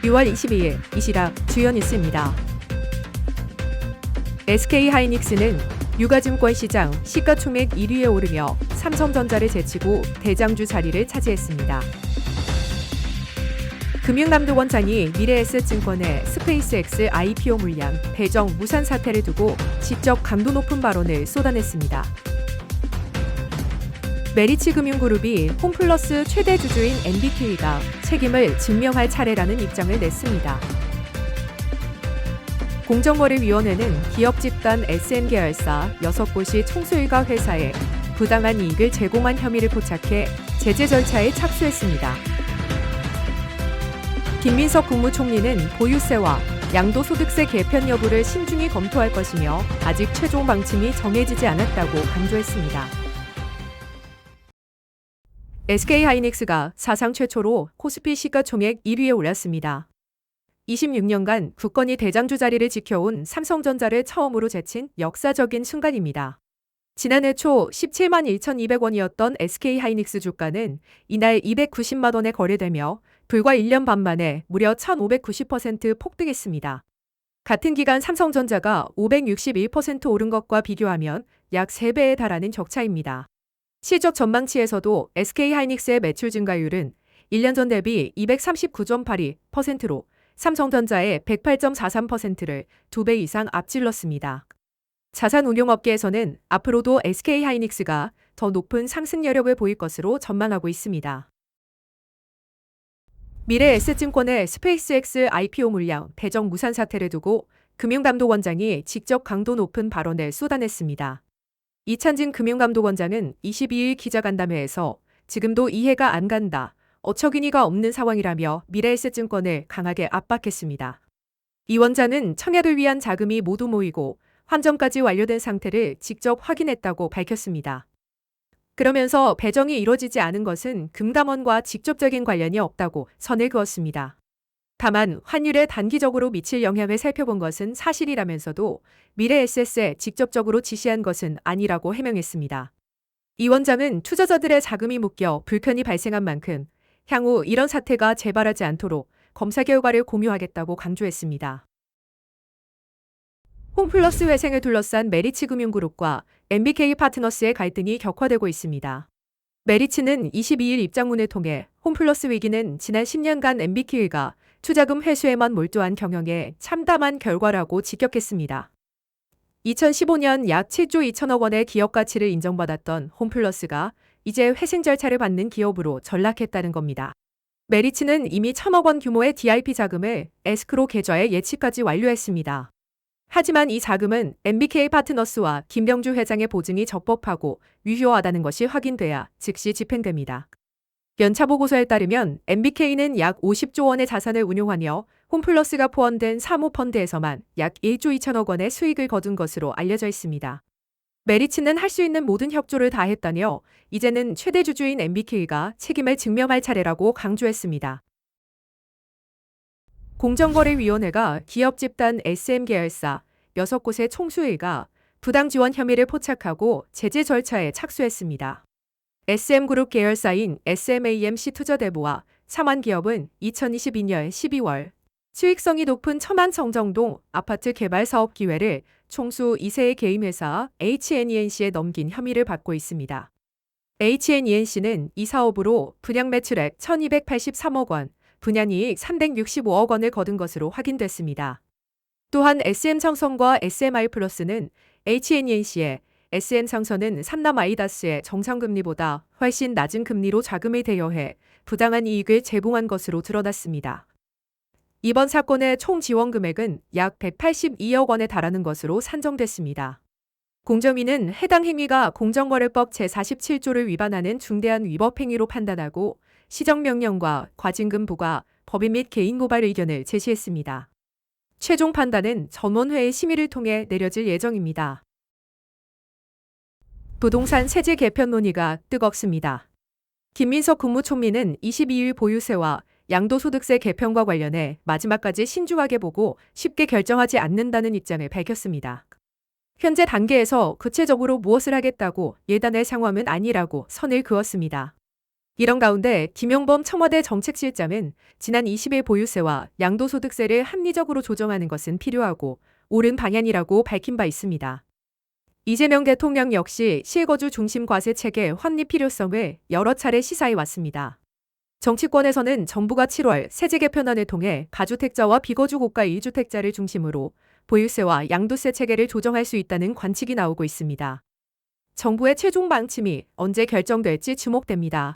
6월 22일 이시락 주요 뉴스입니다. SK하이닉스는 유가증권 시장 시가총액 1위에 오르며 삼성전자를 제치고 대장주 자리를 차지했습니다. 금융감독원장이 미래에셋증권의 스페이스X IPO 물량 배정 무산 사태를 두고 직접 강도 높은 발언을 쏟아냈습니다. 메리츠금융그룹이 홈플러스 최대 주주인 MBK가 책임을 증명할 차례라는 입장을 냈습니다. 공정거래위원회는 기업 집단 SM계열사 6곳이 총수일가 회사에 부당한 이익을 제공한 혐의를 포착해 제재 절차에 착수했습니다. 김민석 국무총리는 보유세와 양도소득세 개편 여부를 신중히 검토할 것이며 아직 최종 방침이 정해지지 않았다고 강조했습니다. SK하이닉스가 사상 최초로 코스피 시가총액 1위에 올랐습니다. 26년간 굳건히 대장주 자리를 지켜온 삼성전자를 처음으로 제친 역사적인 순간입니다. 지난해 초 17만 1,200원이었던 SK하이닉스 주가는 이날 290만 원에 거래되며 불과 1년 반 만에 무려 1,590% 폭등했습니다. 같은 기간 삼성전자가 561% 오른 것과 비교하면 약 3배에 달하는 격차입니다. 실적 전망치에서도 SK하이닉스의 매출 증가율은 1년 전 대비 239.82%로 삼성전자의 108.43%를 2배 이상 앞질렀습니다. 자산운용업계에서는 앞으로도 SK하이닉스가 더 높은 상승 여력을 보일 것으로 전망하고 있습니다. 미래에셋증권의 스페이스X IPO 물량 배정 무산 사태를 두고 금융감독원장이 직접 강도 높은 발언을 쏟아냈습니다. 이찬진 금융감독원장은 22일 기자간담회에서 지금도 이해가 안 간다, 어처구니가 없는 상황이라며 미래에셋증권을 강하게 압박했습니다. 이 원장은 청약을 위한 자금이 모두 모이고 환전까지 완료된 상태를 직접 확인했다고 밝혔습니다. 그러면서 배정이 이뤄지지 않은 것은 금감원과 직접적인 관련이 없다고 선을 그었습니다. 다만 환율에 단기적으로 미칠 영향을 살펴본 것은 사실이라면서도 미래에셋에 직접적으로 지시한 것은 아니라고 해명했습니다. 이 원장은 투자자들의 자금이 묶여 불편이 발생한 만큼 향후 이런 사태가 재발하지 않도록 검사 결과를 공유하겠다고 강조했습니다. 홈플러스 회생을 둘러싼 메리츠금융그룹과 MBK 파트너스의 갈등이 격화되고 있습니다. 메리츠는 22일 입장문을 통해 홈플러스 위기는 지난 10년간 MBK가 투자금 회수에만 몰두한 경영에 참담한 결과라고 직격했습니다. 2015년 약 7조 2천억 원의 기업 가치를 인정받았던 홈플러스가 이제 회생 절차를 받는 기업으로 전락했다는 겁니다. 메리츠는 이미 1,000억 원 규모의 DIP 자금을 에스크로 계좌에 예치까지 완료했습니다. 하지만 이 자금은 MBK 파트너스와 김병주 회장의 보증이 적법하고 유효하다는 것이 확인돼야 즉시 집행됩니다. 연차 보고서에 따르면 MBK는 약 50조 원의 자산을 운용하며 홈플러스가 포함된 사모펀드에서만 약 1조 2천억 원의 수익을 거둔 것으로 알려져 있습니다. 메리츠는 할 수 있는 모든 협조를 다했다며 이제는 최대 주주인 MBK가 책임을 증명할 차례라고 강조했습니다. 공정거래위원회가 기업 집단 SM계열사 6곳의 총수일가 부당 지원 혐의를 포착하고 제재 절차에 착수했습니다. SM그룹 계열사인 SMAMC 투자대부와 삼환기업은 2022년 12월 수익성이 높은 첨안청정동 아파트 개발 사업 기회를 총수 2세의 개인회사 HNENC에 넘긴 혐의를 받고 있습니다. HNENC는 이 사업으로 분양 매출액 1,283억 원, 분양이익 365억 원을 거둔 것으로 확인됐습니다. 또한 SM상선과 SMI플러스는 HNENC에 SM상선은 삼남아이다스의 정상금리보다 훨씬 낮은 금리로 자금을 대여해 부당한 이익을 제공한 것으로 드러났습니다. 이번 사건의 총 지원 금액은 약 182억 원에 달하는 것으로 산정됐습니다. 공정위는 해당 행위가 공정거래법 제47조를 위반하는 중대한 위법 행위로 판단하고 시정명령과 과징금 부과, 법인 및 개인 고발 의견을 제시했습니다. 최종 판단은 전원회의 심의를 통해 내려질 예정입니다. 부동산 세제 개편 논의가 뜨겁습니다. 김민석 국무총리는 22일 보유세와 양도소득세 개편과 관련해 마지막까지 신중하게 보고 쉽게 결정하지 않는다는 입장을 밝혔습니다. 현재 단계에서 구체적으로 무엇을 하겠다고 예단할 상황은 아니라고 선을 그었습니다. 이런 가운데 김용범 청와대 정책실장은 지난 20일 보유세와 양도소득세를 합리적으로 조정하는 것은 필요하고 옳은 방향이라고 밝힌 바 있습니다. 이재명 대통령 역시 실거주 중심 과세 체계 확립 필요성을 여러 차례 시사해 왔습니다. 정치권에서는 정부가 7월 세제 개편안을 통해 가주택자와 비거주 고가 1주택자를 중심으로 보유세와 양도세 체계를 조정할 수 있다는 관측이 나오고 있습니다. 정부의 최종 방침이 언제 결정될지 주목됩니다.